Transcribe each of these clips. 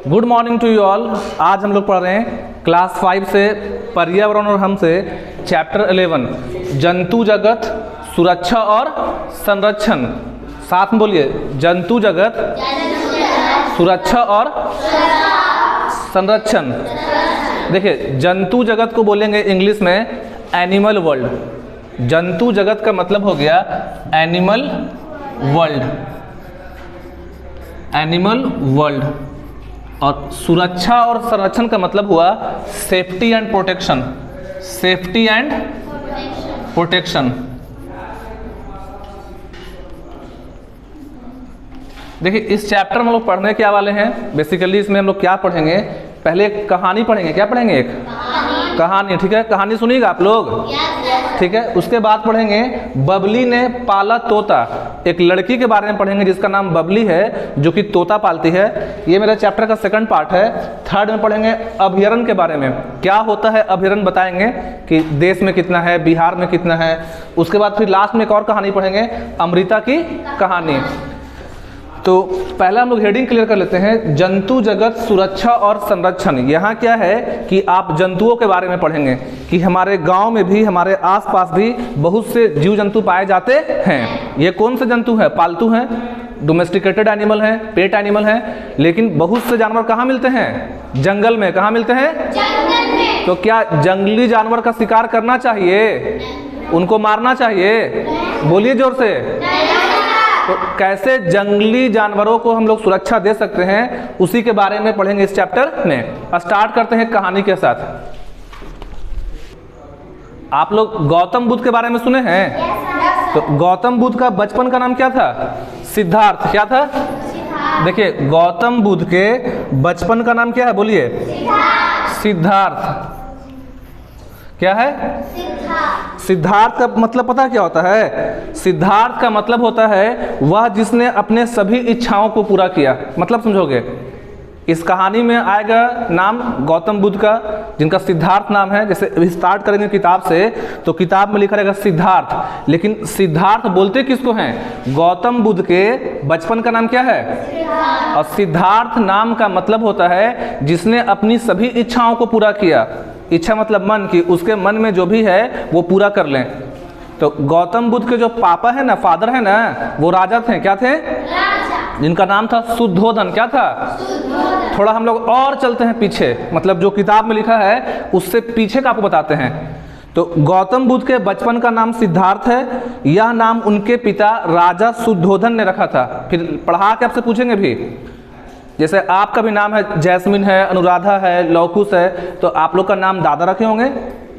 Good morning to you all. आज हम लोग पढ़ रहे हैं क्लास 5 से पर्यावरण और हम से चैप्टर 11 जंतु जगत सुरक्षा और संरक्षण। साथ में बोलिए, जंतु जगत सुरक्षा और संरक्षण। देखिए, जंतु जगत को बोलेंगे इंग्लिश में एनिमल वर्ल्ड। जंतु जगत का मतलब हो गया एनिमल वर्ल्ड, एनिमल वर्ल्ड। और सुरक्षा और संरक्षण का मतलब हुआ safety and protection, safety and protection. देखिए, इस चैप्टर में हम लोग पढ़ने क्या वाले हैं, बेसिकली इसमें हम लोग क्या पढ़ेंगे, पहले एक कहानी पढ़ेंगे। क्या पढ़ेंगे? एक कहानी, ठीक है। कहानी सुनिएगा आप लोग, ठीक है। उसके बाद पढ़ेंगे बबली ने पाला तोता। एक लड़की के बारे में पढ़ेंगे जिसका नाम बबली है, जो कि तोता पालती है। ये मेरा चैप्टर का सेकंड पार्ट है। थर्ड में पढ़ेंगे अभयारण्य के बारे में, क्या होता है अभयारण्य, बताएंगे कि देश में कितना है, बिहार में कितना है। उसके बाद फिर लास्ट में एक और कहानी पढ़ेंगे, अमृता की कहानी। तो पहला हम लोग हेडिंग क्लियर कर लेते हैं, जंतु जगत सुरक्षा और संरक्षण। यहाँ क्या है कि आप जंतुओं के बारे में पढ़ेंगे कि हमारे गांव में भी, हमारे आसपास भी बहुत से जीव जंतु पाए जाते हैं। ये कौन से जंतु हैं? पालतू हैं, डोमेस्टिकेटेड एनिमल हैं, पेट एनिमल हैं। लेकिन बहुत से जानवर कहाँ मिलते हैं? जंगल में। कहाँ मिलते हैं? जंगल में। तो क्या जंगली जानवर का शिकार करना चाहिए? उनको मारना चाहिए? बोलिए जोर से। तो कैसे जंगली जानवरों को हम लोग सुरक्षा दे सकते हैं, उसी के बारे में पढ़ेंगे इस चैप्टर में। स्टार्ट करते हैं कहानी के साथ। आप लोग गौतम बुद्ध के बारे में सुने हैं? तो गौतम बुद्ध का बचपन का नाम क्या था? सिद्धार्थ। क्या था? देखिए, गौतम बुद्ध के बचपन का नाम क्या है? बोलिए। सिद्धार्थ। क्या है? सिद्धार्थ का मतलब पता क्या होता है? सिद्धार्थ का मतलब होता है वह जिसने अपने सभी इच्छाओं को पूरा किया। मतलब समझोगे? इस कहानी में आएगा नाम गौतम बुद्ध का, जिनका सिद्धार्थ नाम है। जैसे स्टार्ट करेंगे किताब से, तो किताब में लिखा रहेगा सिद्धार्थ, लेकिन सिद्धार्थ बोलते किसको हैं? गौतम बुद्ध के बचपन का नाम क्या है? और सिद्धार्थ नाम का मतलब होता है जिसने अपनी सभी इच्छाओं को पूरा किया। इच्छा मतलब मन की, उसके मन में जो भी है वो पूरा कर लें। तो गौतम बुद्ध के जो पापा है ना, फादर है ना, वो राजा थे। क्या थे? जिनका नाम था शुद्धोधन। क्या था? थोड़ा हम लोग और चलते हैं पीछे, मतलब जो किताब में लिखा है उससे पीछे का आपको बताते हैं। तो गौतम बुद्ध के बचपन का नाम सिद्धार्थ है। यह नाम उनके पिता राजा शुद्धोधन ने रखा था। फिर पढ़ा के आपसे पूछेंगे भी, जैसे आपका भी नाम है, जैस्मिन है, अनुराधा है, लौकुश है, तो आप लोग का नाम दादा रखे होंगे,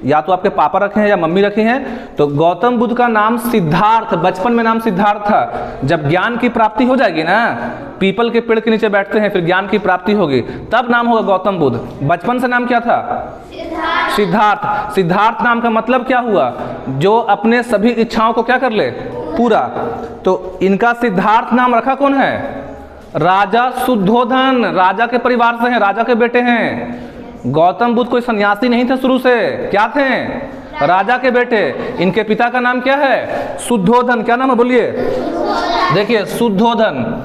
या तो आपके पापा रखे हैं या मम्मी रखी हैं। तो गौतम बुद्ध का नाम सिद्धार्थ, बचपन में नाम सिद्धार्थ था। जब ज्ञान की प्राप्ति हो जाएगी ना, पीपल के पेड़ के नीचे बैठते हैं, फिर ज्ञान की प्राप्ति होगी, तब नाम होगा गौतम बुद्ध। बचपन से नाम क्या था? सिद्धार्थ। सिद्धार्थ नाम का मतलब क्या हुआ? जो अपने सभी इच्छाओं को क्या कर ले? पूरा। तो इनका सिद्धार्थ नाम रखा कौन है? राजा शुद्धोधन। राजा के परिवार से हैं, राजा के बेटे हैं। गौतम बुद्ध कोई सन्यासी नहीं थे शुरू से। क्या थे? राजा के बेटे। इनके पिता का नाम क्या है? शुद्धोधन। क्या नाम है? बोलिए। देखिए, शुद्धोधन।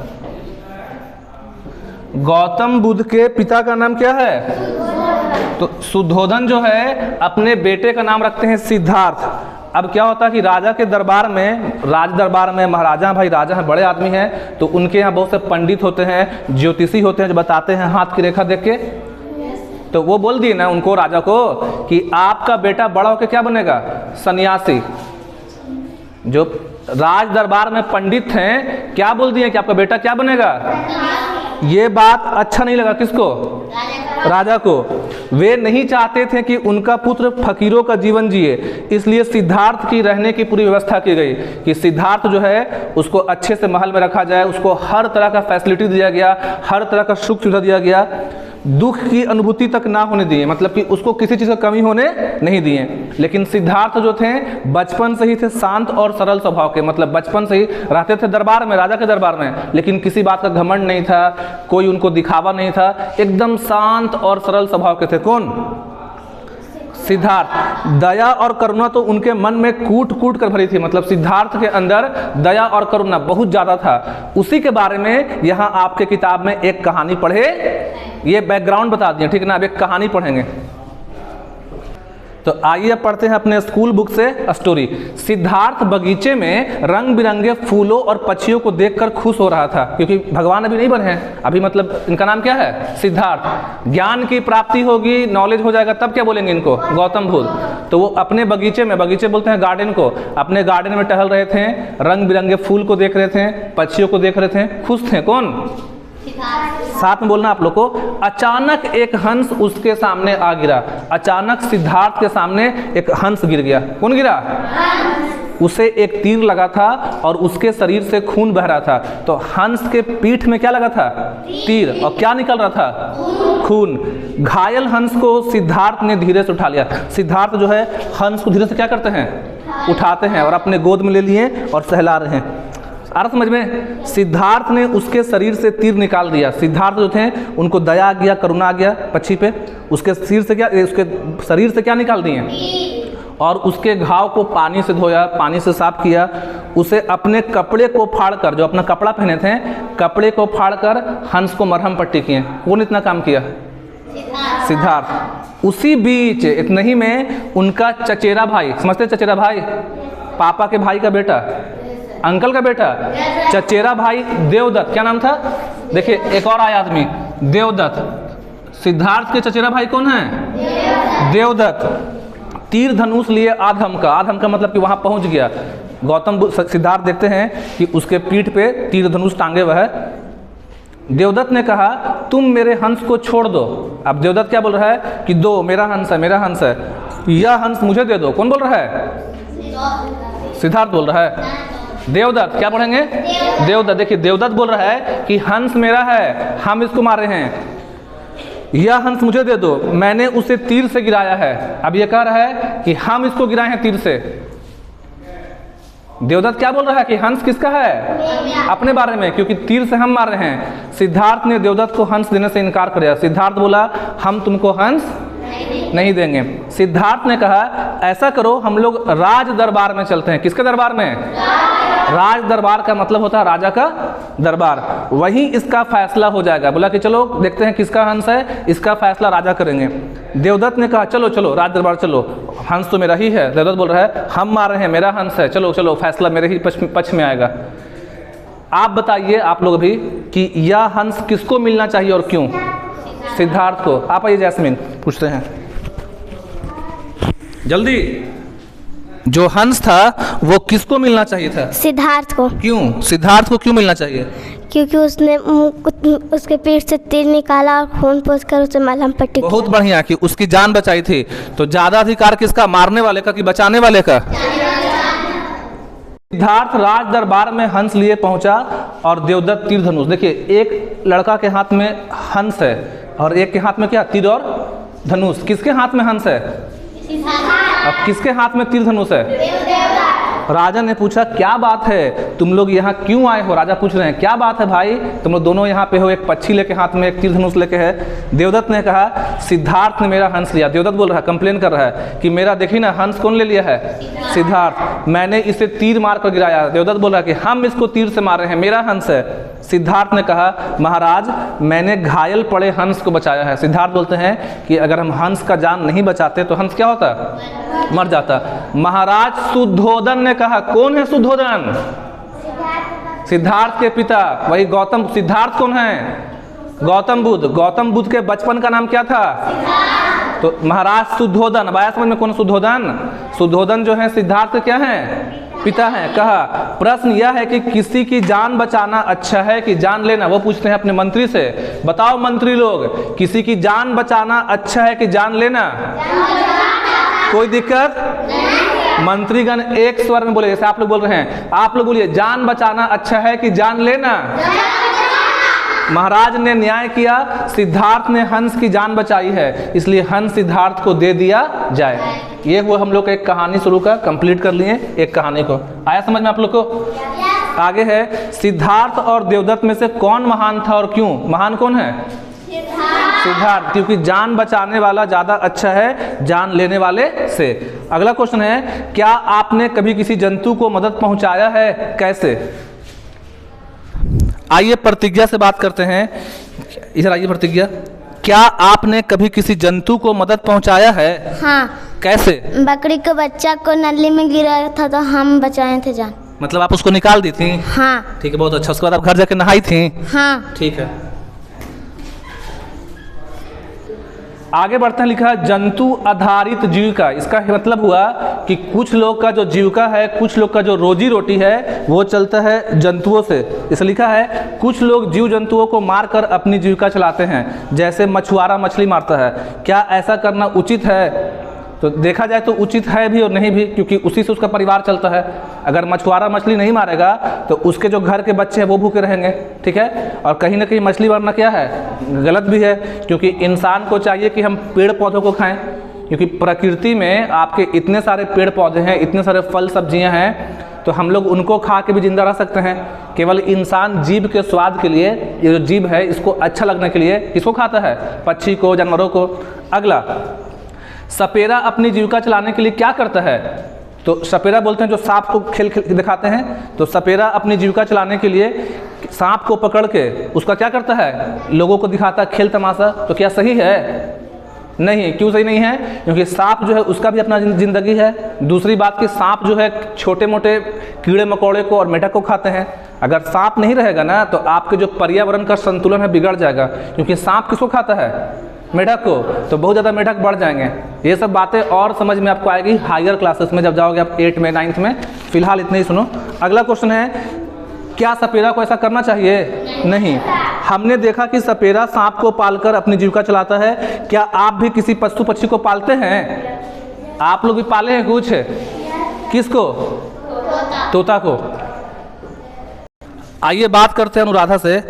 गौतम बुद्ध के पिता का नाम क्या है? तो शुद्धोधन जो है अपने बेटे का नाम रखते हैं सिद्धार्थ। अब क्या होता है कि राजा के दरबार में, राज दरबार में महाराजा भाई राजा हैं, बड़े आदमी हैं, तो उनके यहाँ बहुत से पंडित होते हैं, ज्योतिषी होते हैं, जो बताते हैं हाथ की रेखा देख के। तो वो बोल दिए ना उनको, राजा को, कि आपका बेटा बड़ा होकर क्या बनेगा? सन्यासी। जो राज दरबार में पंडित हैं, क्या बोल दिए कि आपका बेटा क्या बनेगा? ये बात अच्छा नहीं लगा किसको? राजा को। वे नहीं चाहते थे कि उनका पुत्र फकीरों का जीवन जिए, इसलिए सिद्धार्थ की रहने की पूरी व्यवस्था की गई कि सिद्धार्थ जो है उसको अच्छे से महल में रखा जाए, उसको हर तरह का फैसिलिटी दिया गया, हर तरह का सुख सुविधा दिया गया, दुख की अनुभूति तक ना होने दिए, मतलब कि उसको किसी चीज़ का कमी होने नहीं दिए। लेकिन सिद्धार्थ जो थे बचपन से ही थे शांत और सरल स्वभाव के, मतलब बचपन से ही रहते थे दरबार में, राजा के दरबार में, लेकिन किसी बात का घमंड नहीं था, कोई उनको दिखावा नहीं था, एकदम शांत और सरल स्वभाव के थे। कौन? सिद्धार्थ। दया और करुणा तो उनके मन में कूट कूट कर भरी थी, मतलब सिद्धार्थ के अंदर दया और करुणा बहुत ज्यादा था। उसी के बारे में यहाँ आपके किताब में एक कहानी पढ़े, ये बैकग्राउंड बता दिए, ठीक है ना। अब एक कहानी पढ़ेंगे। तो आइए अब पढ़ते हैं अपने स्कूल बुक से स्टोरी। सिद्धार्थ बगीचे में रंग बिरंगे फूलों और पक्षियों को देखकर खुश हो रहा था, क्योंकि भगवान अभी नहीं बने हैं, अभी मतलब इनका नाम क्या है, सिद्धार्थ। ज्ञान की प्राप्ति होगी, नॉलेज हो जाएगा, तब क्या बोलेंगे इनको, गौतम बुद्ध। तो वो अपने बगीचे में, बगीचे बोलते हैं गार्डन को, अपने गार्डन में टहल रहे थे, रंग बिरंगे फूल को देख रहे थे, पक्षियों को देख रहे थे, खुश थे। कौन? साथ में बोलना आप लोग को। अचानक एक हंस उसके सामने आ गिरा। अचानक सिद्धार्थ के सामने एक हंस गिर गया। कौन गिरा? उसे एक तीर लगा था और उसके शरीर से खून बह रहा था। तो हंस के पीठ में क्या लगा था? तीर। और क्या निकल रहा था? खून। घायल हंस को सिद्धार्थ ने धीरे से उठा लिया। सिद्धार्थ जो है हंस को धीरे से क्या करते हैं? उठाते हैं और अपने गोद में ले लिए और सहला रहे हैं। अर्थ समझ में? सिद्धार्थ ने उसके शरीर से तीर निकाल दिया। सिद्धार्थ जो थे उनको दया आ गया, करुणा आ गया पक्षी पे। उसके सिर से क्या, उसके शरीर से क्या निकाल दिए? और उसके घाव को पानी से धोया, पानी से साफ किया। उसे अपने कपड़े को फाड़कर, जो अपना कपड़ा पहने थे, कपड़े को फाड़कर हंस को मरहम पट्टी किए। कौन इतना काम किया? सिद्धार्थ। उसी बीच इतना ही में उनका चचेरा भाई, समझते चचेरा भाई, पापा के भाई का बेटा, अंकल का बेटा, चचेरा भाई देवदत्त। क्या नाम था? देखिए एक और आया आदमी, देवदत्त। सिद्धार्थ के चचेरा भाई कौन है? देवदत्त। तीर धनुष लिए आधम का, आधम का मतलब कि वहां पहुंच गया। गौतम सिद्धार्थ देखते हैं कि उसके पीठ पे तीर धनुष टांगे हुए है। देवदत्त ने कहा तुम मेरे हंस को छोड़ दो। अब देवदत्त क्या बोल रहा है कि दो, मेरा हंस है, मेरा हंस है, यह हंस मुझे दे दो। कौन बोल रहा है? सिद्धार्थ बोल रहा है। देवदत्त, क्या पढ़ेंगे? देवदत्त। देखिए देवदत्त बोल रहा है कि हंस मेरा है, हम इसको मारे हैं, यह हंस मुझे दे दो, मैंने उसे तीर से गिराया है। अब यह कह रहा है कि हम इसको गिराए हैं तीर से। देवदत्त क्या बोल रहा है कि हंस किसका है? अपने बारे में, क्योंकि तीर से हम मार रहे हैं। सिद्धार्थ ने देवदत्त को हंस देने से इनकार कर दिया। सिद्धार्थ बोला हम तुमको हंस नहीं देंगे। सिद्धार्थ ने कहा ऐसा करो हम लोग राज दरबार में चलते हैं। किसके दरबार में? राज दरबार का मतलब होता है राजा का दरबार, वहीं इसका फैसला हो जाएगा। बोला कि चलो देखते हैं किसका हंस है, इसका फैसला राजा करेंगे। देवदत्त ने कहा चलो चलो राज दरबार चलो, हंस तो मेरा ही है। देवदत्त बोल रहा है हम मार रहे हैं, मेरा हंस है, चलो चलो फैसला मेरे ही पक्ष में आएगा। आप बताइए आप लोग भी कि यह हंस किसको मिलना चाहिए और क्यों? सिद्धार्थ को। आप आइए जैस्मिन, पूछते हैं जल्दी। जो हंस था वो किसको मिलना चाहिए था? सिद्धार्थ को। क्यों? सिद्धार्थ को क्यों मिलना चाहिए? क्योंकि उसने उसके पेट से तीर निकाला और खून पोंछकर उसे मलहम पट्टी। बहुत बढ़िया, कि उसकी जान बचाई थी। तो ज्यादा अधिकार किसका, मारने वाले का कि बचाने वाले का? सिद्धार्थ राज दरबार में हंस लिए पहुंचा और देवदत्त तीर धनुष। देखिए एक लड़का के हाथ में हंस है और एक के हाथ में क्या, तीर और धनुष। किसके हाथ में हंस है? अब किसके हाथ में तीर धनुष है? राजा ने पूछा क्या बात है, तुम लोग यहाँ क्यों आए हो? राजा पूछ रहे हैं क्या बात है भाई, तुम लोग दोनों यहाँ पे हो, एक पक्षी लेके हाथ में, एक तीर धनुष लेके है। देवदत्त ने कहा सिद्धार्थ ने मेरा हंस लिया। देवदत्त बोल रहा है, कंप्लेन कर रहा है कि मेरा देखी ना हंस कौन ले लिया है? सिद्धार्थ। मैंने इसे तीर मार कर गिराया। देवदत्त बोल रहा है कि हम इसको तीर से मार रहे हैं, मेरा हंस है। सिद्धार्थ ने कहा महाराज मैंने घायल पड़े हंस को बचाया है। सिद्धार्थ बोलते हैं कि अगर हम हंस का जान नहीं बचाते तो हंस क्या होता? मर जाता। महाराज शुद्धोदन ने कहा, कौन है शुद्धोदन? सिद्धार्थ के पिता, वही गौतम। सिद्धार्थ कौन है? गौतम बुद्ध। गौतम बुद्ध के बचपन का नाम क्या था? तो महाराज शुद्धोदन। अब आया समझ में कौन शुद्धोदन? शुद्धोदन जो है सिद्धार्थ के क्या है? पिता है। कहा प्रश्न यह है कि किसी की जान बचाना अच्छा है कि जान लेना? वो पूछते हैं अपने मंत्री से, बताओ मंत्री लोग, किसी की जान बचाना अच्छा है कि जान लेना? कोई दिक्कत? मंत्रीगण एक स्वर में बोले, जैसे आप लोग बोल रहे हैं, आप लोग बोलिए जान बचाना अच्छा है कि जान लेना? महाराज ने न्याय किया, सिद्धार्थ ने हंस की जान बचाई है, इसलिए हंस सिद्धार्थ को दे दिया जाए। ये वो हम लोग एक कहानी शुरू का कंप्लीट कर लिए एक कहानी को। आया समझ में आप लोग को? आगे है सिद्धार्थ और देवदत्त में से कौन महान था और क्यों? महान कौन है? सिद्धार्थ, क्योंकि जान बचाने वाला ज़्यादा अच्छा है जान लेने वाले से। अगला क्वेश्चन है, क्या आपने कभी किसी जंतु को मदद पहुंचाया है, कैसे? आइए प्रतिज्ञा से बात करते हैं। इधर आइए प्रतिज्ञा, क्या आपने कभी किसी जंतु को मदद पहुंचाया है? हाँ, कैसे? बकरी के बच्चा को नली में गिरा था तो हम बचाए थे जान। मतलब आप उसको निकाल दी थी? हाँ। ठीक है, बहुत अच्छा। उसके बाद आप घर जाके नहाई थी? हाँ। ठीक है, आगे बढ़ते हैं। लिखा है जंतु आधारित जीविका। इसका मतलब हुआ कि कुछ लोग का जो जीविका है, कुछ लोग का जो रोजी रोटी है वो चलता है जंतुओं से। इसे लिखा है कुछ लोग जीव जंतुओं को मारकर अपनी जीविका चलाते हैं, जैसे मछुआरा मछली मारता है। क्या ऐसा करना उचित है? तो देखा जाए तो उचित है भी और नहीं भी, क्योंकि उसी से उसका परिवार चलता है। अगर मछुआरा मछली नहीं मारेगा तो उसके जो घर के बच्चे हैं वो भूखे रहेंगे। ठीक है, और कहीं ना कहीं मछली मारना क्या है, गलत भी है, क्योंकि इंसान को चाहिए कि हम पेड़ पौधों को खाएं, क्योंकि प्रकृति में आपके इतने सारे पेड़ पौधे हैं, इतने सारे फल सब्जियां हैं, तो हम लोग उनको खा के भी जिंदा रह सकते हैं। केवल इंसान जीभ के स्वाद के लिए, ये जो जीभ है इसको अच्छा लगने के लिए किसको खाता है? पक्षी को, जानवरों को। अगला, सपेरा अपनी जीविका चलाने के लिए क्या करता है? तो सपेरा बोलते हैं जो सांप को खेल दिखाते हैं। तो सपेरा अपनी जीविका चलाने के लिए सांप को पकड़ के उसका क्या करता है? लोगों को दिखाता है खेल तमाशा। तो क्या सही है? नहीं। क्यों सही नहीं है? क्योंकि सांप जो है उसका भी अपना जिंदगी है। दूसरी बात कि सांप जो है छोटे मोटे कीड़े मकोड़े को और मेढक को खाते हैं। अगर सांप नहीं रहेगा ना तो आपके जो पर्यावरण का संतुलन है बिगड़ जाएगा, क्योंकि सांप किसको खाता है? मेढक को। तो बहुत ज़्यादा मेढक बढ़ जाएंगे। ये सब बातें और समझ में आपको आएगी हायर क्लासेस में, जब जाओगे आप 8 में 9th में। फिलहाल इतने ही सुनो। अगला क्वेश्चन है, क्या सपेरा को ऐसा करना चाहिए? नहीं। हमने देखा कि सपेरा सांप को पालकर अपनी जीविका चलाता है। क्या आप भी किसी पशु पक्षी को पालते हैं? आप लोग भी पाले हैं कुछ? किसको? तोता को। आइए बात करते हैं अनुराधा से।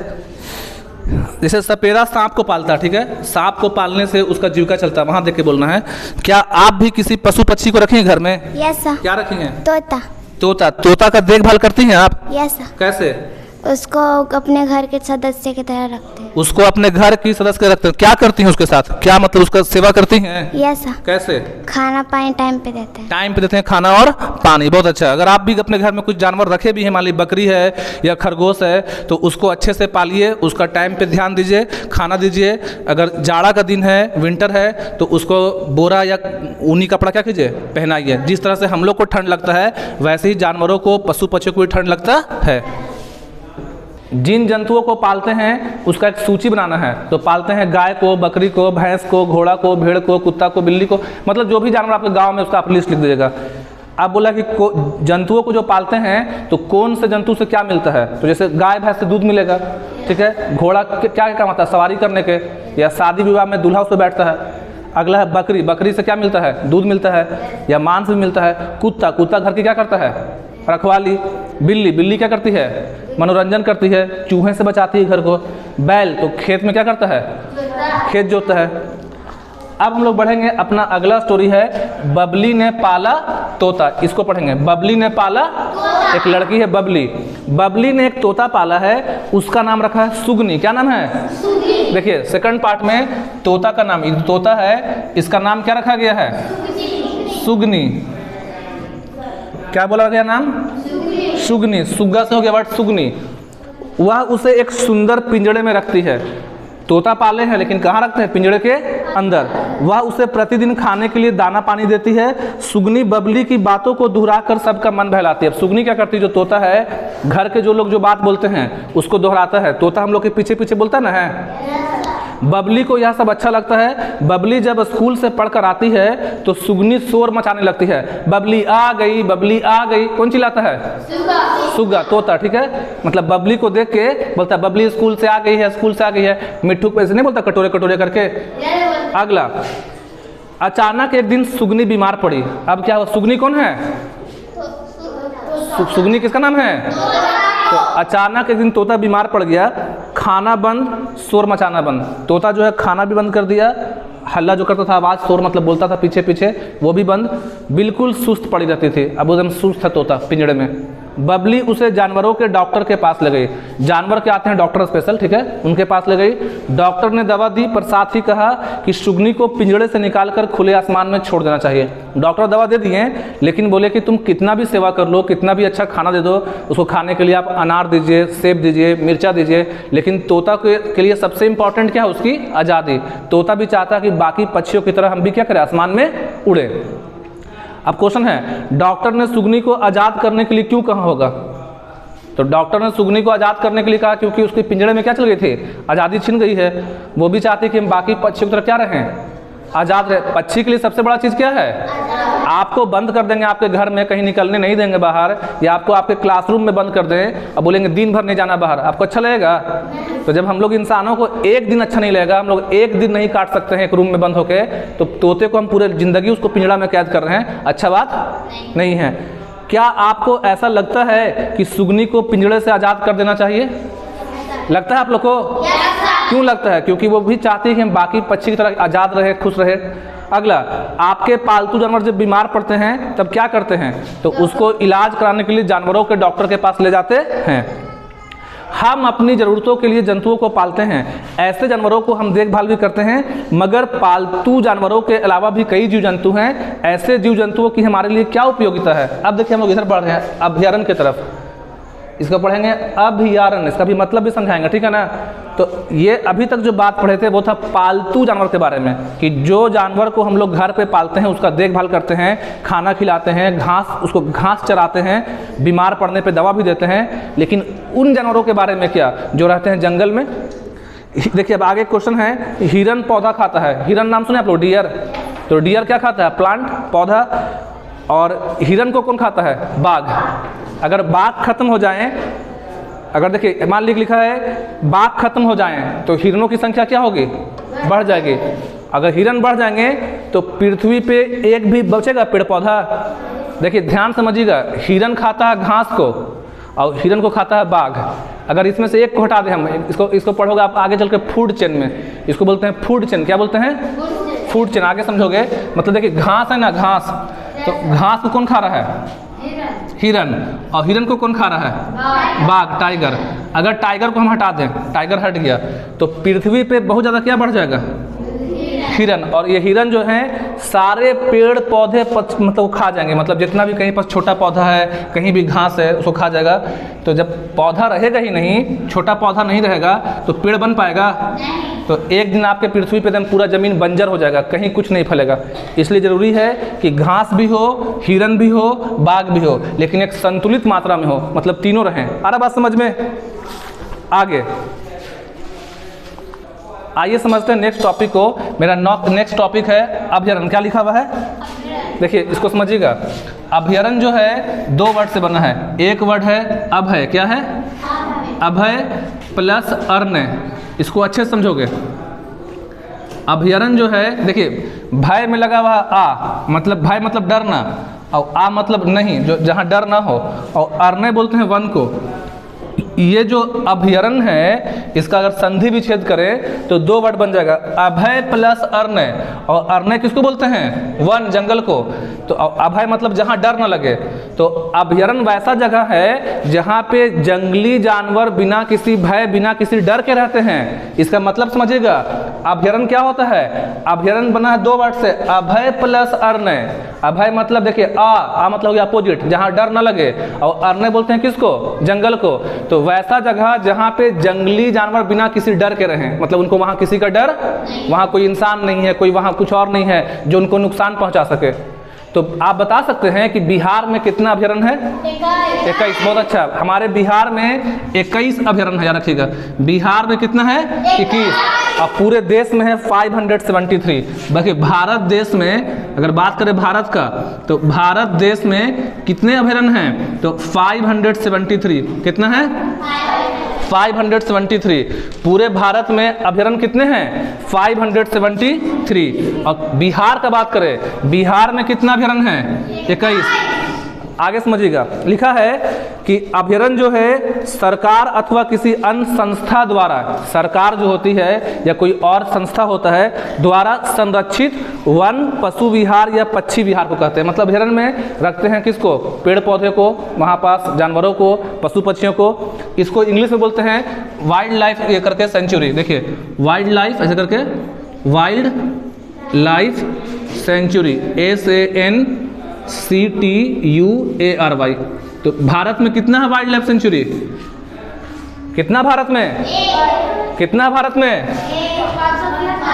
जैसे सपेरा सांप को पालता है, ठीक है, सांप को पालने से उसका जीविका चलता है, वहां देख के बोलना है। क्या आप भी किसी पशु पक्षी को रखेंगे घर में? Yes sir. क्या रखेंगे? तोता। तोता। तोता का देखभाल करती हैं आप? Yes sir. कैसे? उसको अपने घर के सदस्य की तरह रखते हैं। उसको अपने घर की सदस्य के रखते हैं। क्या करती हैं उसके साथ? क्या मतलब उसका सेवा करती हैं? Yes sir. कैसे? खाना पानी टाइम पे देते हैं। टाइम पे देते हैं खाना और पानी। बहुत अच्छा। अगर आप भी अपने घर में कुछ जानवर रखे भी हैं, मान ली बकरी है या खरगोश है, तो उसको अच्छे से पालिए, उसका टाइम पे ध्यान दीजिए, खाना दीजिए। अगर जाड़ा का दिन है, विंटर है, तो उसको बोरा या ऊनी कपड़ा क्या कीजिए? पहनाइए। जिस तरह से हम लोग को ठंड लगता है वैसे ही जानवरों को, पशु पक्षियों को भी ठंड लगता है। जिन जंतुओं को पालते हैं उसका एक सूची बनाना है। तो पालते हैं गाय को, बकरी को, भैंस को, घोड़ा को, भेड़ को, कुत्ता को, बिल्ली को, मतलब जो भी जानवर आपके गांव में उसका आप लिस्ट लिख दीजिएगा। अब बोला कि जंतुओं को जो पालते हैं तो कौन से जंतु से क्या मिलता है? तो जैसे गाय भैंस से दूध मिलेगा, ठीक है। घोड़ा क्या काम आता है? सवारी करने के, या शादी विवाह में दूल्हा उस पर बैठता है। अगला है बकरी। बकरी से क्या मिलता है? दूध मिलता है या मांस भी मिलता है। कुत्ता। कुत्ता घर की क्या करता है? रखवाली। बिल्ली। बिल्ली क्या करती है? मनोरंजन करती है, चूहे से बचाती है घर को। बैल तो खेत में क्या करता है? खेत जोतता है। अब हम लोग बढ़ेंगे, अपना अगला स्टोरी है बबली ने पाला तोता। इसको पढ़ेंगे। बबली ने पाला, एक लड़की है बबली। बबली ने एक तोता पाला है, उसका नाम रखा है सुगनी। क्या नाम है? देखिए सेकंड पार्ट में तोता का नाम, तोता है, इसका नाम क्या रखा गया है? सुगनी। क्या बोला गया नाम? सुगनी। सुग्गा से हो गया वर्ड सुगनी। वह उसे एक सुंदर पिंजड़े में रखती है। तोता पाले हैं लेकिन कहाँ रखते हैं? पिंजड़े के अंदर। वह उसे प्रतिदिन खाने के लिए दाना पानी देती है। सुगनी बबली की बातों को दोहराकर सबका मन बहलाती है। अब सुगनी क्या करती है? जो तोता है, घर के जो लोग जो बात बोलते हैं उसको दोहराता है। तोता हम लोग के पीछे पीछे बोलता ना है। बबली को यह सब अच्छा लगता है। बबली जब स्कूल से पढ़कर आती है तो सुगनी शोर मचाने लगती है। बबली आ गई, बबली आ गई। कौन चिल्लाता है? सुग्गा, तोता, ठीक है। मतलब बबली को देख के बोलता है बबली स्कूल से आ गई है, स्कूल से आ गई है। मिट्ठू को ऐसे नहीं बोलता, कटोरे कटोरे करके। अगला, अचानक एक दिन सुगनी बीमार पड़ी। अब क्या हुआ? सुगनी कौन है? सुगनी किसका नाम है? तो अचानक एक दिन तोता बीमार पड़ गया। खाना बंद, शोर मचाना बंद। तोता जो है खाना भी बंद कर दिया, हल्ला जो करता था, आवाज़, शोर मतलब बोलता था पीछे पीछे, वो भी बंद। बिल्कुल सुस्त पड़ी रहती थी। अब एकदम सुस्त था तोता पिंजड़े में। बबली उसे जानवरों के डॉक्टर के पास ले गई। जानवर के आते हैं डॉक्टर स्पेशल, ठीक है, उनके पास ले गई। डॉक्टर ने दवा दी पर साथ ही कहा कि सुगनी को पिंजड़े से निकालकर खुले आसमान में छोड़ देना चाहिए। डॉक्टर दवा दे दिए लेकिन बोले कि तुम कितना भी सेवा कर लो, कितना भी अच्छा खाना दे दो, उसको खाने के लिए आप अनार दीजिए, सेब दीजिए, मिर्चा दीजिए, लेकिन तोता के लिए सबसे इंपॉर्टेंट क्या है, उसकी आज़ादी। तोता भी चाहता है कि बाकी पक्षियों की तरह हम भी क्या करें, आसमान में उड़े। अब क्वेश्चन है, डॉक्टर ने सुगनी को आज़ाद करने के लिए क्यों कहा होगा? तो डॉक्टर ने सुगनी को आज़ाद करने के लिए कहा क्योंकि उसके पिंजड़े में क्या चल गई थी, आज़ादी छिन गई है। वो भी चाहती कि हम बाकी पक्षियों की तरह क्या रहें, आज़ाद रहे। पक्षी के लिए सबसे बड़ा चीज़ क्या है, आपको बंद कर देंगे आपके घर में, कहीं निकलने नहीं देंगे बाहर, या आपको आपके क्लासरूम में बंद कर दें और बोलेंगे दिन भर नहीं जाना बाहर, आपको अच्छा लगेगा? तो जब हम लोग इंसानों को एक दिन अच्छा नहीं लगेगा, हम लोग एक दिन नहीं काट सकते हैं एक रूम में बंद होके, तो तोते को हम पूरे ज़िंदगी उसको पिंजड़ा में कैद कर रहे हैं, अच्छा बात नहीं है। क्या आपको ऐसा लगता है कि सुगनी को पिंजड़े से आज़ाद कर देना चाहिए? लगता है आप लोग को? क्यों लगता है? क्योंकि वो भी चाहती है कि हम बाकी पक्षी की तरह आज़ाद रहे, खुश रहे। अगला, आपके पालतू जानवर जब बीमार पड़ते हैं तब क्या करते हैं? तो उसको इलाज कराने के लिए जानवरों के डॉक्टर के पास ले जाते हैं। हम अपनी ज़रूरतों के लिए जंतुओं को पालते हैं, ऐसे जानवरों को हम देखभाल भी करते हैं, मगर पालतू जानवरों के अलावा भी कई जीव जंतु हैं। ऐसे जीव जंतुओं की हमारे लिए क्या उपयोगिता है? अब देखिए हम लोग इधर बढ़ रहे हैं अभ्यारण्य की तरफ, इसको पढ़ेंगे अभयारण्य, इसका भी मतलब भी समझाएंगे, ठीक है ना। तो ये अभी तक जो बात पढ़े थे वो था पालतू जानवर के बारे में, कि जो जानवर को हम लोग घर पे पालते हैं, उसका देखभाल करते हैं, खाना खिलाते हैं, घास, उसको घास चराते हैं, बीमार पड़ने पे दवा भी देते हैं। लेकिन उन जानवरों के बारे में क्या जो रहते हैं जंगल में? देखिए अब आगे क्वेश्चन है, हिरन पौधा खाता है। हिरन नाम सुने आप लोग, डियर। तो डियर क्या खाता है? प्लांट, पौधा। और हिरन को कौन खाता है? बाघ। अगर बाघ खत्म हो जाएं, अगर देखिए मान लीजिए लिखा है बाघ खत्म हो जाएं तो हिरनों की संख्या क्या होगी? बढ़ जाएगी। अगर हिरन बढ़ जाएंगे तो पृथ्वी पे एक भी बचेगा पेड़ पौधा? देखिए ध्यान समझिएगा, हिरन खाता है घास को और हिरन को खाता है बाघ। अगर इसमें से एक को हटा दें हम, इसको पढ़ोगे आप आगे चल के फूड चेन में, इसको बोलते हैं फूड चेन। क्या बोलते हैं? Food chain. आगे समझोगे, मतलब देखिए घास है ना, घास, तो घास को कौन खा रहा है? हिरन। और हिरन को कौन खा रहा है? बाघ, टाइगर। अगर टाइगर को हम हटा दें, टाइगर हट गया, तो पृथ्वी पे बहुत ज़्यादा क्या बढ़ जाएगा? हिरन। और ये हिरन जो है सारे पेड़ पौधे मतलब खा जाएंगे, मतलब जितना भी कहीं पर छोटा पौधा है, कहीं भी घास है, उसको खा जाएगा। तो जब पौधा रहेगा ही नहीं, छोटा पौधा नहीं रहेगा, तो पेड़ बन पाएगा? तो एक दिन आपके पृथ्वी पे पूरा ज़मीन बंजर हो जाएगा, कहीं कुछ नहीं फलेगा। इसलिए ज़रूरी है कि घास भी हो, हिरन भी हो, बाघ भी हो, लेकिन एक संतुलित मात्रा में हो, मतलब तीनों रहें। आ रहा बात समझ में? आगे आइए समझते हैं नेक्स्ट टॉपिक को। मेरा नेक्स्ट टॉपिक है अभयारण्य। क्या लिखा हुआ है? देखिए इसको समझिएगा। अभयारण्य जो है दो वर्ड से बना है। एक वर्ड है अभय। क्या है? अभय प्लस अरण्य। इसको अच्छे से समझोगे। अभयारण्य जो है, देखिए भय में लगा हुआ आ, मतलब भय मतलब डरना, और आ मतलब नहीं, जो जहाँ डर ना हो, और अरण्य बोलते हैं वन को। ये जो अभयारण्य है, इसका अगर संधि विच्छेद करें तो दो वर्ड बन जाएगा, अभय प्लस अरण्य। और अरण्य किसको बोलते हैं? वन, जंगल को। तो अभय मतलब जहाँ डर न लगे। तो अभयारण्य वैसा जगह है जहाँ पे जंगली जानवर बिना किसी भय, बिना किसी डर के रहते हैं। इसका मतलब समझिएगा, अभयारण्य क्या होता है? अभयारण्य बना है दो वर्ड से, अभय प्लस अरण्य। अभय मतलब देखिए आ मतलब हो गया अपोजिट, जहाँ डर न लगे, और अरण्य बोलते हैं किसको? जंगल को। तो वैसा जगह जहाँ पे जंगली जानवर बिना किसी डर के रहें, मतलब उनको वहाँ किसी का डर, वहाँ कोई इंसान नहीं है, कोई वहाँ कुछ और नहीं है जो उनको नुकसान पहुँचा सके। तो आप बता सकते हैं कि बिहार में कितना अभयारण्य है? 21। बहुत अच्छा। हमारे बिहार में 21 अभयारण्य है, याद रखिएगा। बिहार में कितना है? 21। और पूरे देश में है 573। बाकी भारत देश में अगर बात करें भारत का, तो भारत देश में कितने अभयारण्य हैं? तो 573। कितना है? 573। पूरे भारत में अभयारण्य कितने हैं? 573। और बिहार का बात करें, बिहार में कितना अभयारण्य है? 21। आगे समझिएगा, लिखा है कि अभयारण्य जो है सरकार अथवा किसी अन्य संस्था द्वारा, सरकार जो होती है या कोई और संस्था होता है द्वारा संरक्षित वन, पशु विहार या पक्षी विहार को कहते हैं। मतलब अभयारण्य में रखते हैं किसको? पेड़ पौधे को, वहाँ पास जानवरों को, पशु पक्षियों को। इसको इंग्लिश में बोलते हैं वाइल्ड लाइफ ये करके सेंचुरी। देखिए वाइल्ड लाइफ ऐसे करके वाइल्ड लाइफ सेंचुरी, SANCTUARY। तो भारत में कितना है वाइल्ड लाइफ सेंचुरी? कितना भारत में? कितना भारत में?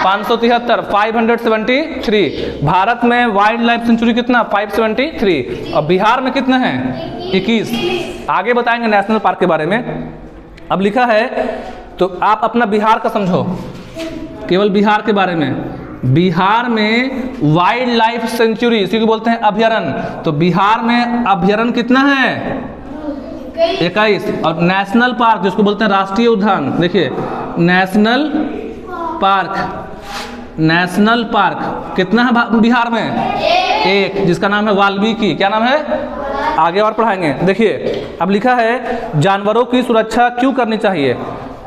573, 573। भारत में वाइल्ड लाइफ सेंचुरी कितना? 573। और बिहार में कितना है? 21। आगे बताएंगे नेशनल पार्क के बारे में। अब लिखा है तो आप अपना बिहार का समझो, केवल बिहार के बारे में। बिहार में वाइल्ड लाइफ सेंचुरी, इसी को बोलते हैं अभयारण्य। तो बिहार में अभयारण्य कितना है? 21। और नेशनल पार्क जिसको बोलते हैं राष्ट्रीय उद्यान, देखिए नेशनल पार्क, नेशनल पार्क कितना है बिहार में? 1, जिसका नाम है वाल्मीकि। क्या नाम है? आगे और पढ़ाएंगे। देखिए अब लिखा है जानवरों की सुरक्षा क्यों करनी चाहिए?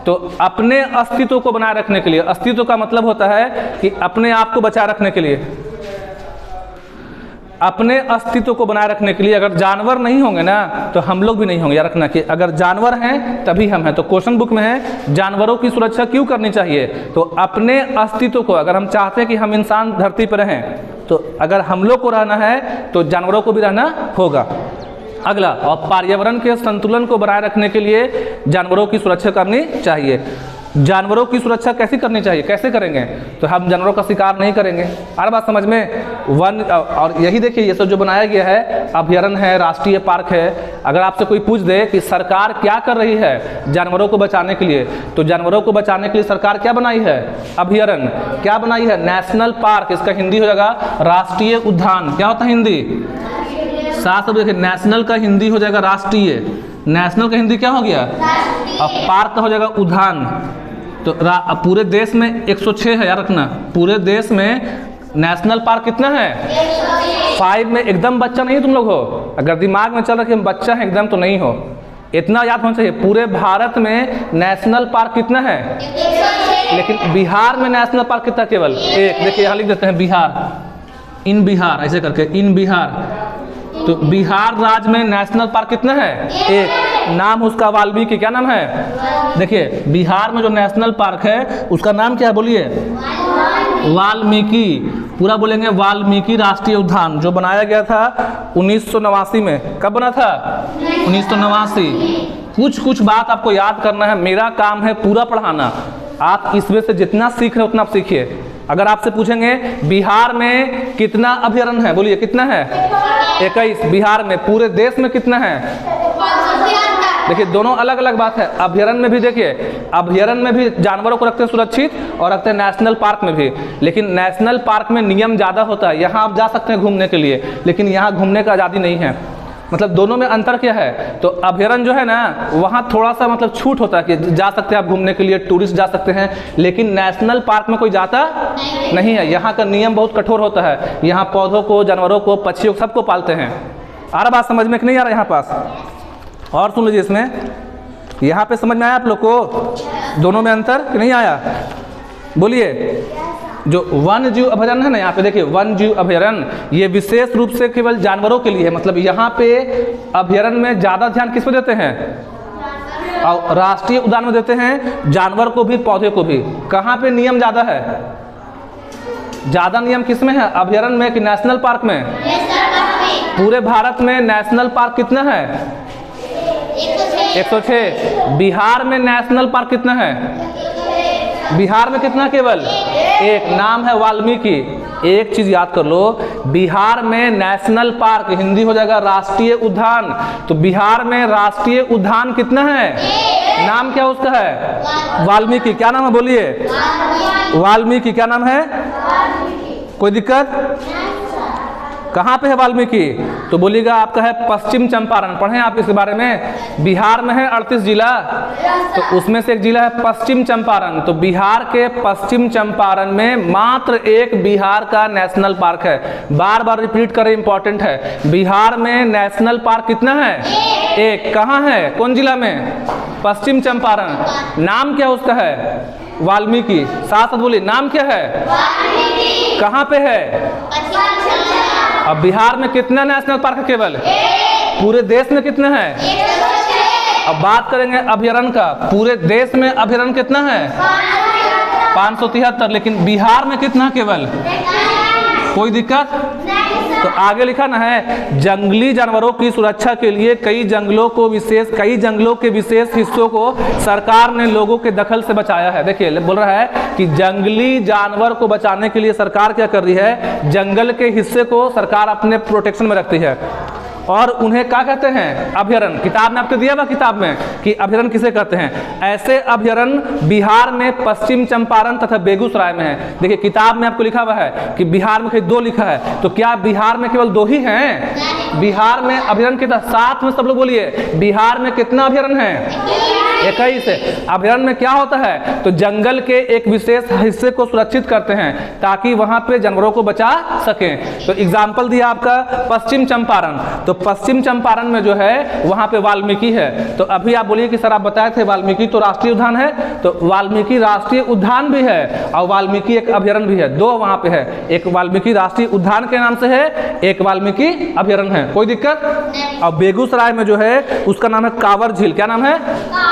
तो अपने अस्तित्व को बनाए रखने के लिए। अस्तित्व का मतलब होता है कि अपने आप को बचाए रखने के लिए, अपने अस्तित्व को बनाए रखने के लिए। अगर जानवर नहीं होंगे ना तो हम लोग भी नहीं होंगे। याद रखना कि अगर जानवर हैं तभी हम हैं। तो क्वेश्चन बुक में है जानवरों की सुरक्षा क्यों करनी चाहिए? तो अपने अस्तित्व को, अगर हम चाहते हैं कि हम इंसान धरती पर रहें, तो अगर हम लोग को रहना है तो जानवरों को भी रहना होगा। अगला, और पर्यावरण के संतुलन को बनाए रखने के लिए जानवरों की सुरक्षा करनी चाहिए। जानवरों की सुरक्षा कैसे करनी चाहिए? कैसे करेंगे? तो हम जानवरों का शिकार नहीं करेंगे। हर बात समझ में? वन, और यही देखिए ये सब जो बनाया गया है, अभयारण्य है, राष्ट्रीय पार्क है। अगर आपसे कोई पूछ दे कि सरकार क्या कर रही है जानवरों को बचाने के लिए, तो जानवरों को बचाने के लिए सरकार क्या बनाई है? अभयारण्य। क्या बनाई है? National park. इसका हिंदी हो जाएगा राष्ट्रीय उद्यान। क्या होता है हिंदी? साथ देखिए नेशनल का हिंदी हो जाएगा राष्ट्रीय, नेशनल का हिंदी क्या हो गया? अब पार्क का हो जाएगा उद्यान। तो पूरे देश में 106 है, याद रखना। पूरे देश में नेशनल पार्क कितना है? 5 में। एकदम बच्चा नहीं तुम लोग हो, अगर दिमाग में चल रहा कि हम बच्चा हैं एकदम, तो नहीं हो। इतना याद होना चाहिए, पूरे भारत में नेशनल पार्क कितना है? लेकिन बिहार में नेशनल पार्क कितना? केवल 1। देखिए यहाँ लिख देते हैं बिहार, इन बिहार ऐसे करके, इन बिहार। तो बिहार राज्य में नेशनल पार्क कितना है? 1। नाम उसका वाल्मीकि। क्या नाम है? देखिए बिहार में जो नेशनल पार्क है उसका नाम क्या है? बोलिए। वाल्मीकि। पूरा बोलेंगे वाल्मीकि राष्ट्रीय उद्यान, जो बनाया गया था 1989 में। कब बना था? 1989। कुछ बात आपको याद करना है, मेरा काम है पूरा पढ़ाना। आप इसमें से जितना सीख रहे हो उतना आप सीखिए। अगर आपसे पूछेंगे बिहार में कितना अभयारण्य है, बोलिए कितना है? 21। बिहार में। पूरे देश में कितना है? देखिए दोनों अलग अलग बात है। अभयारण्य में भी देखिए, अभयारण्य में भी जानवरों को रखते हैं सुरक्षित और रखते हैं नेशनल पार्क में भी। लेकिन नेशनल पार्क में नियम ज़्यादा होता है। यहाँ आप जा सकते हैं घूमने के लिए, लेकिन यहाँ घूमने का आज़ादी नहीं है। मतलब दोनों में अंतर क्या है? तो अभयारण्य जो है ना, वहाँ थोड़ा सा मतलब छूट होता है कि जा सकते हैं आप घूमने के लिए, टूरिस्ट जा सकते हैं। लेकिन नेशनल पार्क में कोई जाता नहीं है। यहाँ का नियम बहुत कठोर होता है। यहाँ पौधों को, जानवरों को, पक्षियों को, सबको पालते हैं। आ रहा बात समझ में कि नहीं आ रहा यहाँ पास? और सुन लीजिए इसमें, यहाँ पे समझ में आया आप लोग को दोनों में अंतर कि नहीं आया? बोलिए। जो वन जीव अभयारण्य है ना, यहाँ पे देखिए वन जीव अभयारण्य, ये विशेष रूप से केवल जानवरों के लिए है। मतलब यहाँ पे अभयारण्य में ज़्यादा ध्यान किस पे देते हैं? और राष्ट्रीय उद्यान में देते हैं जानवर को भी, पौधे को भी। कहाँ पे नियम ज़्यादा है? ज़्यादा नियम किस में है? अभयारण्य में कि नेशनल पार्क में? पूरे भारत में नेशनल पार्क कितना है? 106। बिहार में नेशनल पार्क कितना है? बिहार में कितना? केवल 1। नाम है वाल्मीकि। एक चीज याद कर लो, बिहार में नेशनल पार्क, हिंदी हो जाएगा राष्ट्रीय उद्यान। तो बिहार में राष्ट्रीय उद्यान कितना है? नाम क्या उसका है? वाल्मीकि। क्या नाम है? बोलिए। वाल्मीकि। क्या नाम है? कोई दिक्कत? कहाँ पे है वाल्मीकि? तो बोलिएगा आपका है पश्चिम चंपारण। पढ़े आप इसके बारे में? बिहार में है 38 जिला, तो उसमें से एक जिला है पश्चिम चंपारण। तो बिहार के पश्चिम चंपारण में मात्र एक बिहार का नेशनल पार्क है। बार बार रिपीट करें, इंपॉर्टेंट है। बिहार में नेशनल पार्क कितना है? एक। कहाँ है? कौन जिला में? पश्चिम चंपारण। नाम क्या उसका है? वाल्मीकि। साथ साथ बोलिए, नाम क्या है? कहाँ पे है? अब बिहार में कितना नेशनल पार्क है? केवल। पूरे देश में कितना है? अब बात करेंगे अभयारण्य का। पूरे देश में अभयारण्य कितना है? 573। लेकिन बिहार में कितना केवल? कोई दिक्कत? तो आगे लिखा ना है, जंगली जानवरों की सुरक्षा के लिए कई जंगलों के विशेष हिस्सों को सरकार ने लोगों के दखल से बचाया है। देखिए बोल रहा है कि जंगली जानवर को बचाने के लिए सरकार क्या कर रही है? जंगल के हिस्से को सरकार अपने प्रोटेक्शन में रखती है और उन्हें क्या कहते हैं? अभयारण्य। किताब में आपको दिया हुआ किताब में कि अभयारण्य किसे कहते हैं। ऐसे अभयारण्य बिहार में पश्चिम चंपारण तथा बेगूसराय में है। देखिए किताब में आपको लिखा हुआ है कि बिहार में कहीं 2 लिखा है, तो क्या बिहार में केवल 2 ही हैं? बिहार में अभयारण्य कितना? साथ में सब लोग बोलिए, बिहार में कितना अभयारण्य है? 21 है। अभयारण्य में क्या होता है? तो जंगल के एक विशेष हिस्से को सुरक्षित करते हैं ताकि वहां पे जानवरों को बचा सकें। तो एग्जाम्पल दिया आपका पश्चिम चंपारण। तो पश्चिम चंपारण में जो है वहां पे वाल्मीकि है। तो अभी आप बोलिए कि सर आप बताए थे वाल्मीकि तो राष्ट्रीय उद्यान है, तो वाल्मीकि राष्ट्रीय उद्यान भी है और वाल्मीकि एक अभयारण्य भी है। 2 वहां पे है, एक वाल्मीकि राष्ट्रीय उद्यान के नाम से है, एक वाल्मीकि अभयारण्य है। कोई दिक्कत? और बेगूसराय में जो है उसका नाम है कांवर झील। क्या नाम है?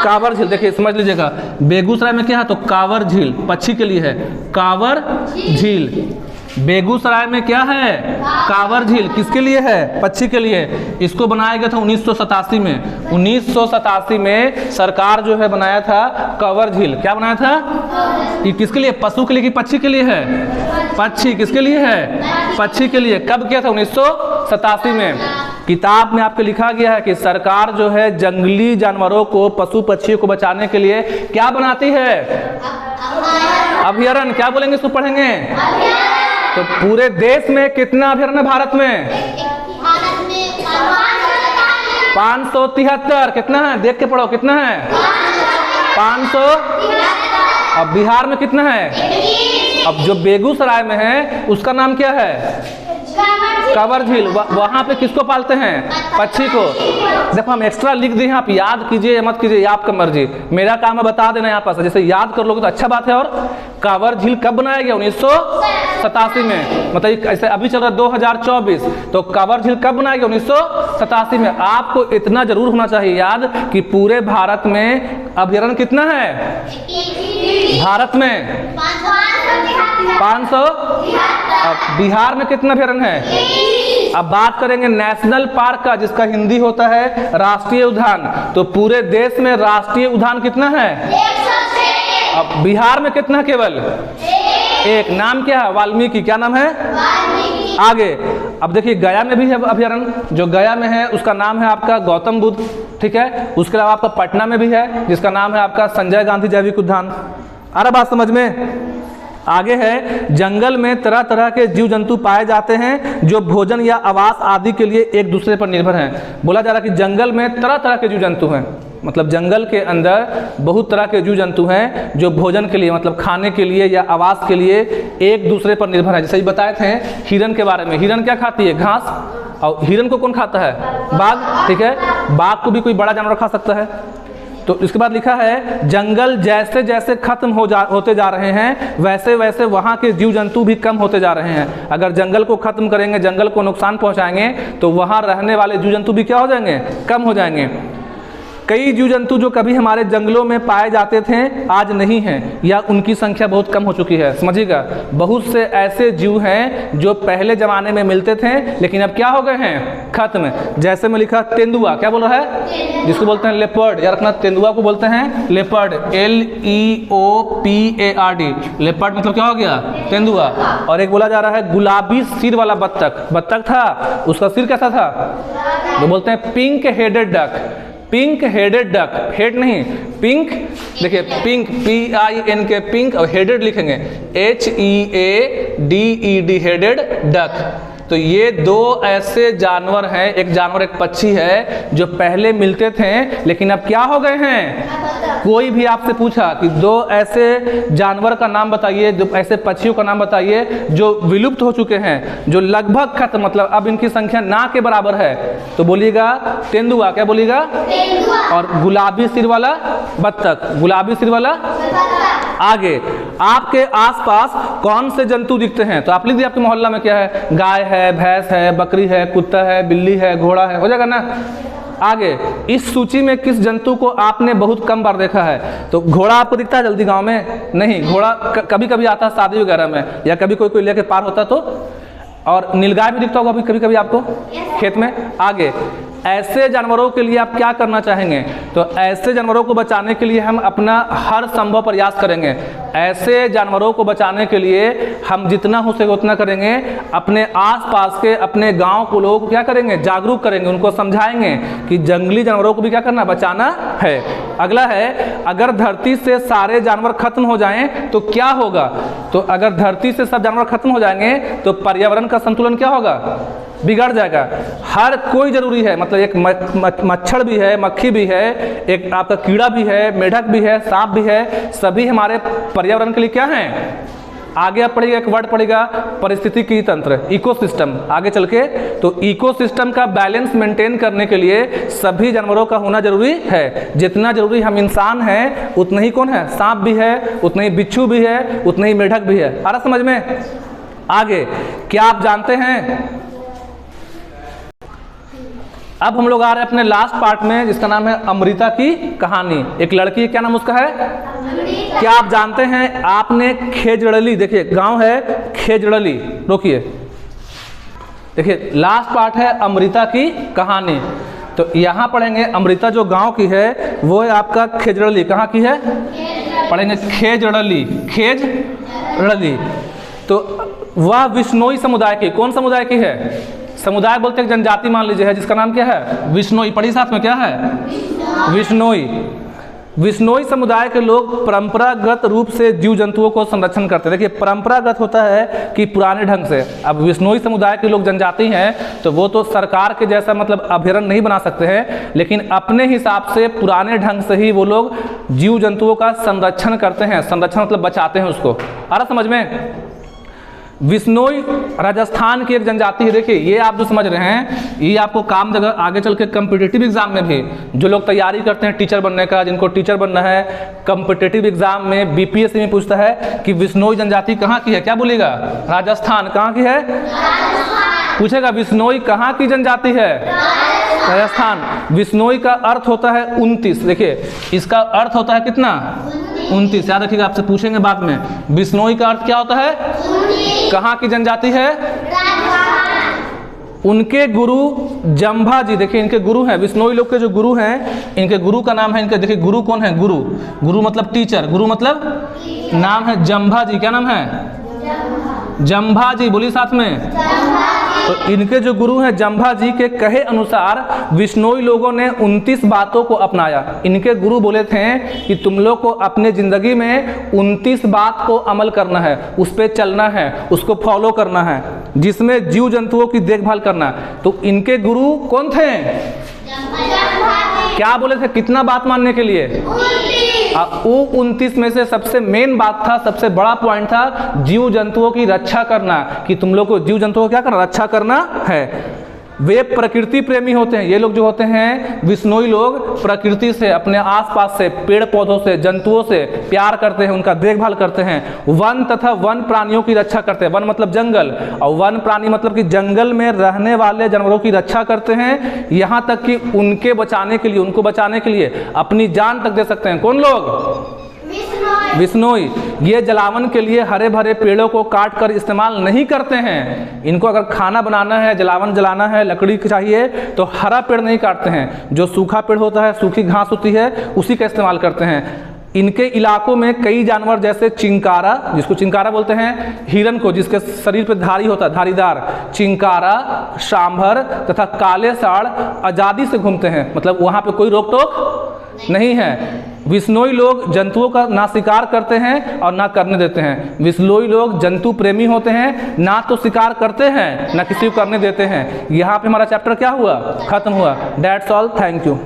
कांवर झील। देखिए समझ लीजिएगा, बेगूसराय में क्या है? तो कांवर झील पक्षी के लिए है, कांवर झील। बेगूसराय में क्या है? कांवर झील। किसके लिए है? पक्षी के लिए। इसको बनाया गया था 1987 में। 1987 में सरकार जो है बनाया था कांवर झील। क्या बनाया था? ये किसके लिए? पशु के लिए कि पक्षी के लिए है? पक्षी। किसके लिए है? पक्षी के लिए। कब किया था? 1987 में। किताब में आपको लिखा गया है कि सरकार जो है जंगली जानवरों को, पशु पक्षियों को बचाने के लिए क्या बनाती है? अभयारण्य। क्या बोलेंगे? इसको पढ़ेंगे। तो पूरे देश में कितना अभयारण्य है? भारत में 573। कितना है? देख के पढ़ो, कितना है? 500। अब बिहार में कितना है? अब जो बेगूसराय में है उसका नाम क्या है? कांवर झील। वहां पे किसको पालते हैं? पक्षी को। देखो हम एक्स्ट्रा लिख दिए हैं, आप याद कीजिए या मत कीजिए, ये आपका मर्जी। मेरा काम है बता देना यहाँ पास, जैसे याद कर लोगे तो अच्छा बात है। और कांवर झील कब बनाया गया? 1987 में। मतलब ऐसे अभी चल रहा है 2024, तो कांवर झील कब बनाया गया? 1987 में। आपको इतना जरूर होना चाहिए याद कि पूरे भारत में अभयारण्य कितना है? भारत में 500। बिहार में कितना अभयारण्य है? अब बात करेंगे नेशनल पार्क का, जिसका हिंदी होता है राष्ट्रीय उद्यान। तो पूरे देश में राष्ट्रीय उद्यान कितना है? 106। अब बिहार में कितना केवल? एक। नाम क्या है? वाल्मीकि। क्या नाम है? वाल्मीकि। आगे अब देखिए गया में भी है अभयारण्य। जो गया में है उसका नाम है आपका गौतम बुद्ध। ठीक है। उसके अलावा आपका पटना में भी है जिसका नाम है आपका संजय गांधी जैविक उद्यान। आ रहा बात समझ में? आगे है, जंगल में तरह तरह के जीव जंतु पाए जाते हैं जो भोजन या आवास आदि के लिए एक दूसरे पर निर्भर हैं। बोला जा रहा है कि जंगल में तरह तरह के जीव जंतु हैं। मतलब जंगल के अंदर बहुत तरह के जीव जंतु हैं जो भोजन के लिए, मतलब खाने के लिए या आवास के लिए एक दूसरे पर निर्भर है। जैसे ही बताए थे हिरन के बारे में। हिरन क्या खाती है? घास। और हिरन को कौन खाता है? बाघ। ठीक है। बाघ को भी कोई बड़ा जानवर खा सकता है। तो इसके बाद लिखा है, जंगल जैसे जैसे खत्म होते जा रहे हैं वैसे वैसे वहाँ के जीव जंतु भी कम होते जा रहे हैं। अगर जंगल को खत्म करेंगे, जंगल को नुकसान पहुँचाएंगे तो वहाँ रहने वाले जीव जंतु भी क्या हो जाएंगे? कम हो जाएंगे। कई जीव जंतु जो कभी हमारे जंगलों में पाए जाते थे आज नहीं हैं या उनकी संख्या बहुत कम हो चुकी है। समझिएगा, बहुत से ऐसे जीव हैं जो पहले ज़माने में मिलते थे लेकिन अब क्या हो गए हैं? खत्म। जैसे में लिखा तेंदुआ। क्या बोल रहा है? जिसको बोलते हैं लेपर्ड। यार रखना, तेंदुआ को बोलते हैं लेपर्ड। LEOPARD। लेपर्ड मतलब क्या हो गया? तेंदुआ। और एक बोला जा रहा है गुलाबी सिर वाला बत्तख। बत्तख था, उसका सिर कैसा था? जो बोलते हैं pink headed duck. Pink headed duck. Head नहीं, पिंक। देखिए पिंक, PINK पिंक, और हेडेड लिखेंगे HEADED हेडेड डक। तो ये दो ऐसे जानवर हैं, एक जानवर एक पक्षी है जो पहले मिलते थे लेकिन अब क्या हो गए हैं। कोई भी आपसे पूछा कि दो ऐसे जानवर का नाम बताइए, दो ऐसे पक्षियों का नाम बताइए जो विलुप्त हो चुके हैं, जो लगभग खत्म, मतलब अब इनकी संख्या ना के बराबर है, तो बोलिएगा तेंदुआ। क्या बोलिएगा? और गुलाबी सिर वाला बत्तख, गुलाबी सिर वाला। आगे आपके आसपास कौन से जंतु दिखते हैं? तो आप लिख दिए आपके मोहल्ला में क्या है, गाय है, भैंस है, बकरी है, कुत्ता है, बिल्ली है, घोड़ा है, हो जाएगा ना। आगे इस सूची में किस जंतु को आपने बहुत कम बार देखा है? तो घोड़ा आपको दिखता है जल्दी गांव में? नहीं, घोड़ा कभी कभी आता है शादी वगैरह में, या कभी कोई लेके पार होता तो। और नीलगाय भी दिखता होगा कभी कभी आपको खेत में। आगे ऐसे जानवरों के लिए आप क्या करना चाहेंगे? तो ऐसे जानवरों को बचाने के लिए हम अपना हर संभव प्रयास करेंगे। ऐसे जानवरों को बचाने के लिए हम जितना हो सके उतना करेंगे। अपने आसपास के अपने गांव को लोगों को क्या करेंगे? जागरूक करेंगे, उनको समझाएंगे कि जंगली जानवरों को भी क्या करना, बचाना है। अगला है, अगर धरती से सारे जानवर खत्म हो जाएं तो क्या होगा? तो अगर धरती से सब जानवर खत्म हो जाएंगे तो पर्यावरण का संतुलन क्या होगा? बिगड़ जाएगा। हर कोई जरूरी है, मतलब एक मच्छर भी है, मक्खी भी है, एक आपका कीड़ा भी है, मेढक भी है, सांप भी है, सभी हमारे पर्यावरण के लिए क्या हैं? आगे आप पढ़िएगा, एक वर्ड पढ़िएगा, परिस्थितिकी तंत्र, इकोसिस्टम। आगे चल के तो इकोसिस्टम का बैलेंस मेंटेन करने के लिए सभी जानवरों का होना जरूरी है। जितना जरूरी हम इंसान हैं उतना ही कौन है? सांप भी है, उतना ही बिच्छू भी है, उतना ही मेढक भी है। आ रहा समझ में? आगे क्या आप जानते हैं, अब हम लोग आ रहे हैं अपने लास्ट पार्ट में जिसका नाम है अमृता की कहानी। एक लड़की, क्या नाम उसका है? क्या आप जानते हैं, आपने खेजड़ली, देखिए गांव है खेजड़ली, रोकिए, देखिए लास्ट पार्ट है अमृता की कहानी। तो यहाँ पढ़ेंगे अमृता जो गांव की है वो है आपका खेजड़ली। कहाँ की है? पढ़ेंगे खेजड़ली, खेजड़ली। तो वह विश्नोई समुदाय की, कौन समुदाय की है? समुदाय बोलते हैं जनजाति मान लीजिए है जिसका नाम क्या है? विश्नोई। पढ़ी साथ में, क्या है? विश्नोई। विश्नोई समुदाय के लोग परंपरागत रूप से जीव जंतुओं को संरक्षण करते हैं। देखिए परंपरागत होता है कि पुराने ढंग से। अब विश्नोई समुदाय के लोग जनजाति हैं तो वो तो सरकार के जैसा मतलब अभयारण्य नहीं बना सकते हैं, लेकिन अपने हिसाब से पुराने ढंग से ही वो लोग जीव जंतुओं का संरक्षण करते हैं। संरक्षण मतलब बचाते हैं उसको। आ रहा समझ में? विश्नोई राजस्थान की एक जनजाति है। देखिए ये आप जो समझ रहे हैं ये आपको काम देगा आगे चल के कम्पिटिटिव एग्जाम में भी। जो लोग तैयारी करते हैं टीचर बनने का, जिनको टीचर बनना है, कम्पिटिटिव एग्जाम में बीपीएससी में पूछता है कि विश्नोई जनजाति कहाँ की है, क्या बोलेगा? राजस्थान। कहाँ की है? पूछेगा विश्नोई कहाँ की जनजाति है? राजस्थान। विश्नोई का अर्थ होता है 29। देखिए इसका अर्थ होता है कितना? 29। याद रखिएगा, आपसे पूछेंगे बाद में। विश्नोई का अर्थ क्या होता है? कहाँ की जनजाति है? उनके गुरु जंभा जी, देखिए इनके गुरु हैं, विश्नोई लोग के जो गुरु हैं, इनके गुरु का नाम है, इनके देखिए गुरु कौन है? गुरु, गुरु मतलब टीचर, गुरु मतलब नाम है जंभा जी। क्या नाम है? जंभा जी। बोलिए साथ में। तो इनके जो गुरु हैं जंभा जी के कहे अनुसार विश्नोई लोगों ने 29 बातों को अपनाया। इनके गुरु बोले थे कि तुम लोग को अपने जिंदगी में 29 बात को अमल करना है, उस पर चलना है, उसको फॉलो करना है, जिसमें जीव जंतुओं की देखभाल करना। तो इनके गुरु कौन थे? क्या बोले थे? कितना बात मानने के लिए? वो 29 में से सबसे मेन बात था, सबसे बड़ा पॉइंट था जीव जंतुओं की रक्षा करना, कि तुम लोग को जीव जंतुओं को क्या करना? रक्षा करना है। वे प्रकृति प्रेमी होते हैं। ये लोग जो होते हैं विश्नोई लोग, प्रकृति से, अपने आसपास से, पेड़ पौधों से, जंतुओं से प्यार करते हैं, उनका देखभाल करते हैं। वन तथा वन प्राणियों की रक्षा करते हैं। वन मतलब जंगल, और वन प्राणी मतलब कि जंगल में रहने वाले जानवरों की रक्षा करते हैं। यहाँ तक कि उनके बचाने के लिए, उनको बचाने के लिए अपनी जान तक दे सकते हैं। कौन लोग? विश्नोई। ये जलावन के लिए हरे भरे पेड़ों को काट कर इस्तेमाल नहीं करते हैं। इनको अगर खाना बनाना है, जलावन जलाना है, लकड़ी चाहिए तो हरा पेड़ नहीं काटते हैं। जो सूखा पेड़ होता है, सूखी घास होती है, उसी का इस्तेमाल करते हैं। इनके इलाकों में कई जानवर जैसे चिंकारा, जिसको चिंकारा बोलते हैं, हिरन को जिसके शरीर पे धारी होता है, धारीदार, चिंकारा, सांभर तथा काले साड़ आज़ादी से घूमते हैं। मतलब वहाँ पे कोई रोक टोक नहीं है। विष्णोई लोग जंतुओं का ना शिकार करते हैं और ना करने देते हैं। विष्णोई लोग जंतु प्रेमी होते हैं, ना तो शिकार करते हैं ना किसी को करने देते हैं। यहाँ पे हमारा चैप्टर क्या हुआ, खत्म हुआ। That's all, thank you.